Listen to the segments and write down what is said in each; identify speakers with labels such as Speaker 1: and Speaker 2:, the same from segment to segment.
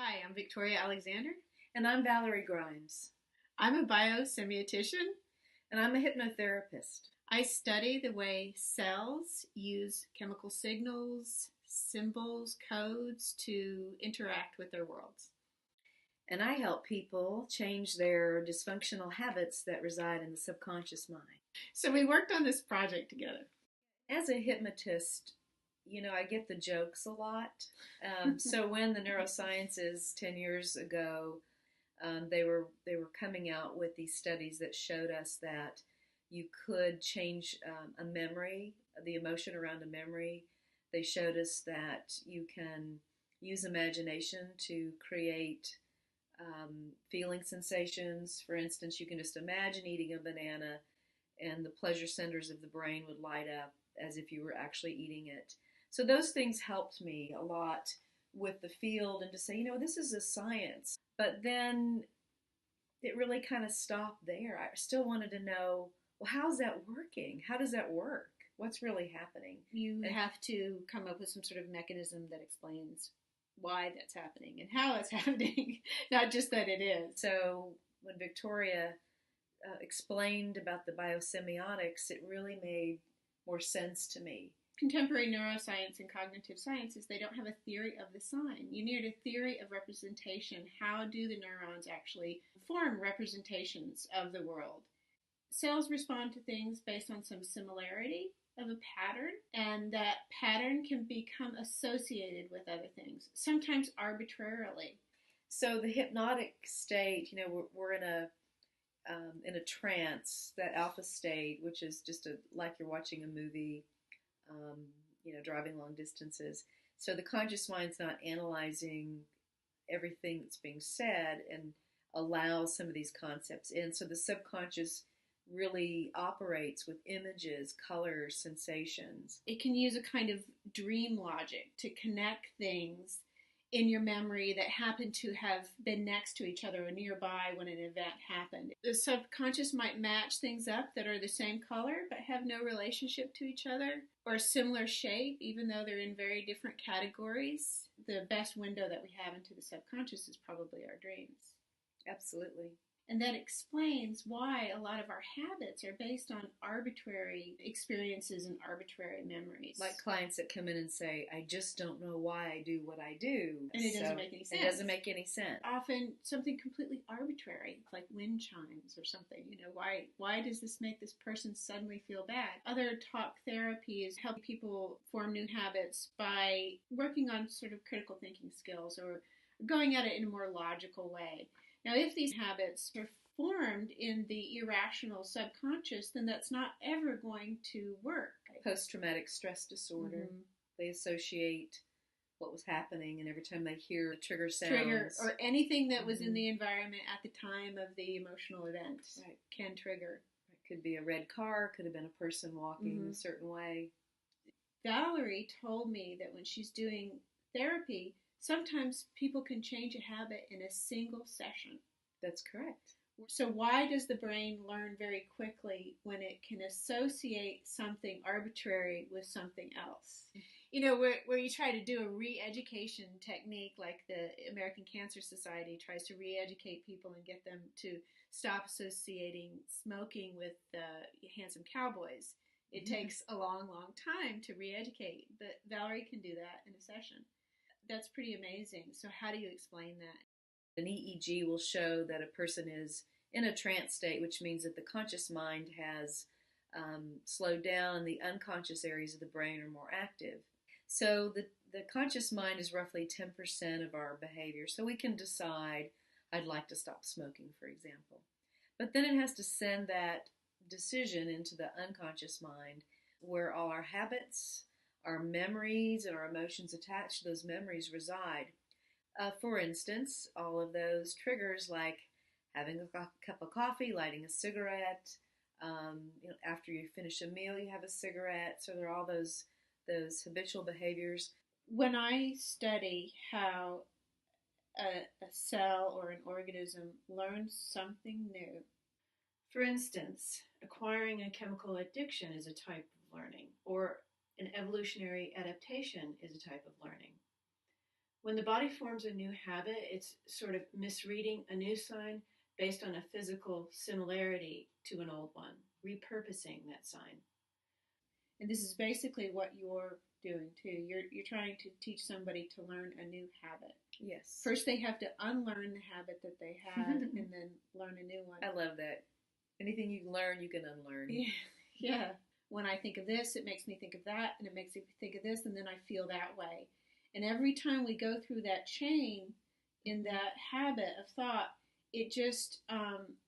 Speaker 1: Hi, I'm Victoria Alexander.
Speaker 2: And I'm Valerie Grimes.
Speaker 1: I'm a biosemiotician.
Speaker 2: And I'm a hypnotherapist.
Speaker 1: I study the way cells use chemical signals, symbols, codes to interact with their worlds.
Speaker 2: And I help people change their dysfunctional habits that reside in the subconscious mind.
Speaker 1: So we worked on this project together.
Speaker 2: As a hypnotist, I get the jokes a lot. So when the neurosciences 10 years ago, they were coming out with these studies that showed us that you could change a memory, the emotion around a memory. They showed us that you can use imagination to create feeling sensations. For instance, you can just imagine eating a banana and the pleasure centers of the brain would light up as if you were actually eating it. So those things helped me a lot with the field and to say, this is a science. But then it really kind of stopped there. I still wanted to know, well, how's that working? How does that work? What's really happening?
Speaker 1: You have to come up with some sort of mechanism that explains why that's happening and how it's happening, not just that it is.
Speaker 2: So when Victoria explained about the biosemiotics, it really made more sense to me.
Speaker 1: Contemporary neuroscience and cognitive sciences, they don't have a theory of the sign. You need a theory of representation. How do the neurons actually form representations of the world? Cells respond to things based on some similarity of a pattern, and that pattern can become associated with other things, sometimes arbitrarily.
Speaker 2: So the hypnotic state, we're in a trance, that alpha state, which is just like you're watching a movie, driving long distances. So the conscious mind's not analyzing everything that's being said and allows some of these concepts in. So the subconscious really operates with images, colors, sensations.
Speaker 1: It can use a kind of dream logic to connect things in your memory that happen to have been next to each other or nearby when an event happened. The subconscious might match things up that are the same color but have no relationship to each other, or a similar shape even though they're in very different categories. The best window that we have into the subconscious is probably our dreams.
Speaker 2: Absolutely.
Speaker 1: And that explains why a lot of our habits are based on arbitrary experiences and arbitrary memories.
Speaker 2: Like clients that come in and say, I just don't know why I do what I do.
Speaker 1: And it doesn't make any sense.
Speaker 2: It doesn't make any sense.
Speaker 1: Often something completely arbitrary, like wind chimes or something. Why does this make this person suddenly feel bad? Other talk therapies help people form new habits by working on sort of critical thinking skills or going at it in a more logical way. Now, if these habits are formed in the irrational subconscious, then that's not ever going to work.
Speaker 2: Post-traumatic stress disorder. Mm-hmm. They associate what was happening, and every time they hear a trigger sounds.
Speaker 1: Or anything that was in the environment at the time of the emotional event can trigger.
Speaker 2: It could be a red car, could have been a person walking a certain way.
Speaker 1: Valerie told me that when she's doing therapy, sometimes people can change a habit in a single session.
Speaker 2: That's correct.
Speaker 1: So why does the brain learn very quickly when it can associate something arbitrary with something else? Where you try to do a re-education technique, like the American Cancer Society tries to re-educate people and get them to stop associating smoking with handsome cowboys. It takes a long, long time to re-educate, but Valerie can do that in a session. That's pretty amazing. So how do you explain that?
Speaker 2: An EEG will show that a person is in a trance state, which means that the conscious mind has slowed down and the unconscious areas of the brain are more active. So the conscious mind is roughly 10% of our behavior. So we can decide, I'd like to stop smoking, for example. But then it has to send that decision into the unconscious mind where all our habits, our memories, and our emotions attached to those memories reside. For instance, all of those triggers like having a cup of coffee, lighting a cigarette, after you finish a meal you have a cigarette. So there are all those habitual behaviors.
Speaker 1: When I study how a cell or an organism learns something new,
Speaker 3: for instance, acquiring a chemical addiction is a type of learning, or an evolutionary adaptation is a type of learning. When the body forms a new habit, it's sort of misreading a new sign based on a physical similarity to an old one, repurposing that sign.
Speaker 1: And this is basically what you're doing too. You're trying to teach somebody to learn a new habit.
Speaker 2: Yes.
Speaker 1: First, they have to unlearn the habit that they had, and then learn a new one.
Speaker 2: I love that. Anything you learn, you can unlearn.
Speaker 1: Yeah. When I think of this, it makes me think of that, and it makes me think of this, and then I feel that way. And every time we go through that chain in that habit of thought, it just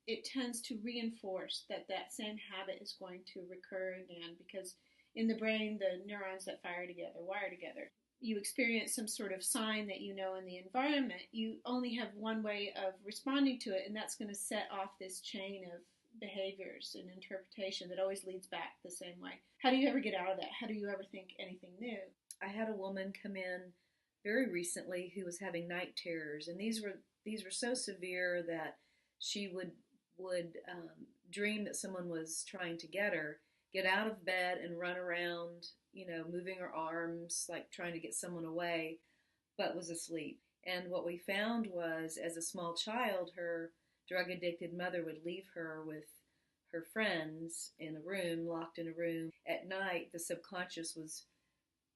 Speaker 1: it tends to reinforce that same habit is going to recur again, because in the brain, the neurons that fire together wire together. You experience some sort of sign that you know in the environment, you only have one way of responding to it, and that's going to set off this chain of behaviors and interpretation that always leads back the same way. How do you ever get out of that? How do you ever think anything new?
Speaker 2: I had a woman come in very recently who was having night terrors, and these were so severe that she would dream that someone was trying to get out of bed and run around, moving her arms, like trying to get someone away, but was asleep. And what we found was, as a small child, her drug-addicted mother would leave her with her friends in a room, locked in a room. At night, the subconscious was,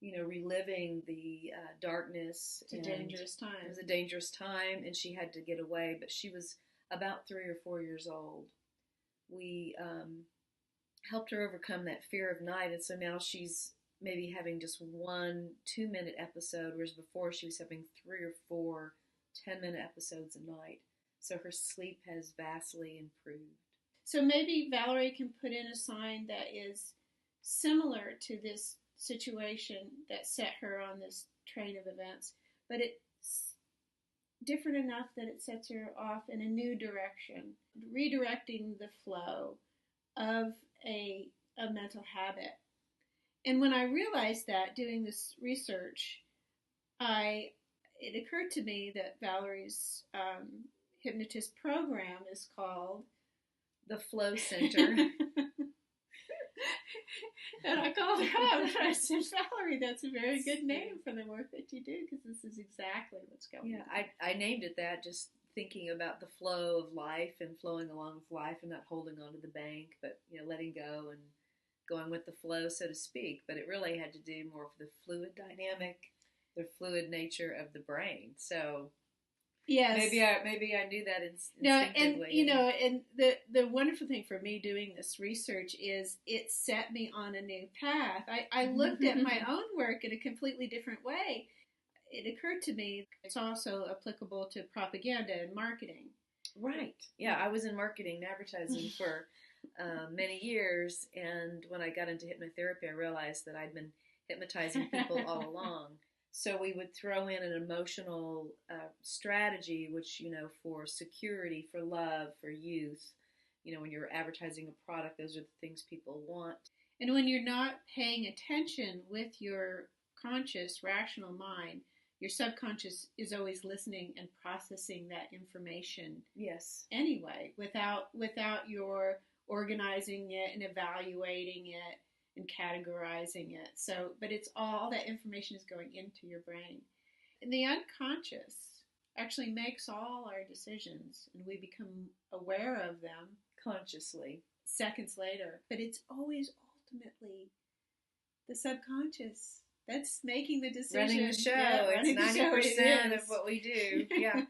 Speaker 2: reliving the darkness.
Speaker 1: It's a dangerous time.
Speaker 2: It was a dangerous time, and she had to get away, but she was about 3 or 4 years old. We helped her overcome that fear of night, and so now she's maybe having just 1 2-minute episode, whereas before she was having 3 or 4 10-minute episodes a night. So her sleep has vastly improved.
Speaker 1: So maybe Valerie can put in a sign that is similar to this situation that set her on this train of events, but it's different enough that it sets her off in a new direction, redirecting the flow of a mental habit. And when I realized that doing this research, it occurred to me that Valerie's hypnotist program is called
Speaker 2: the Flow Center.
Speaker 1: And I called her up and I said, Valerie, that's a very good name for the work that you do, because this is exactly what's going on.
Speaker 2: Yeah, I named it that, just thinking about the flow of life and flowing along with life and not holding on to the bank, but letting go and going with the flow, so to speak. But it really had to do more with the fluid dynamic, the fluid nature of the brain. So
Speaker 1: yes,
Speaker 2: maybe I knew that
Speaker 1: instinctively. No, and the wonderful thing for me doing this research is it set me on a new path. I looked at my own work in a completely different way. It occurred to me it's also applicable to propaganda and marketing.
Speaker 2: Right. Yeah, I was in marketing and advertising for many years, and when I got into hypnotherapy, I realized that I'd been hypnotizing people all along. So we would throw in an emotional strategy, which, for security, for love, for youth, when you're advertising a product, those are the things people want.
Speaker 1: And when you're not paying attention with your conscious, rational mind, your subconscious is always listening and processing that information.
Speaker 2: Yes.
Speaker 1: Anyway, without your organizing it and evaluating it and categorizing it. So, but it's all that information is going into your brain. And the unconscious actually makes all our decisions, and we become aware of them
Speaker 2: consciously
Speaker 1: seconds later. But it's always ultimately the subconscious that's making the decision.
Speaker 2: Running the show.
Speaker 1: Yeah,
Speaker 2: it's 90% of what we do. Yeah.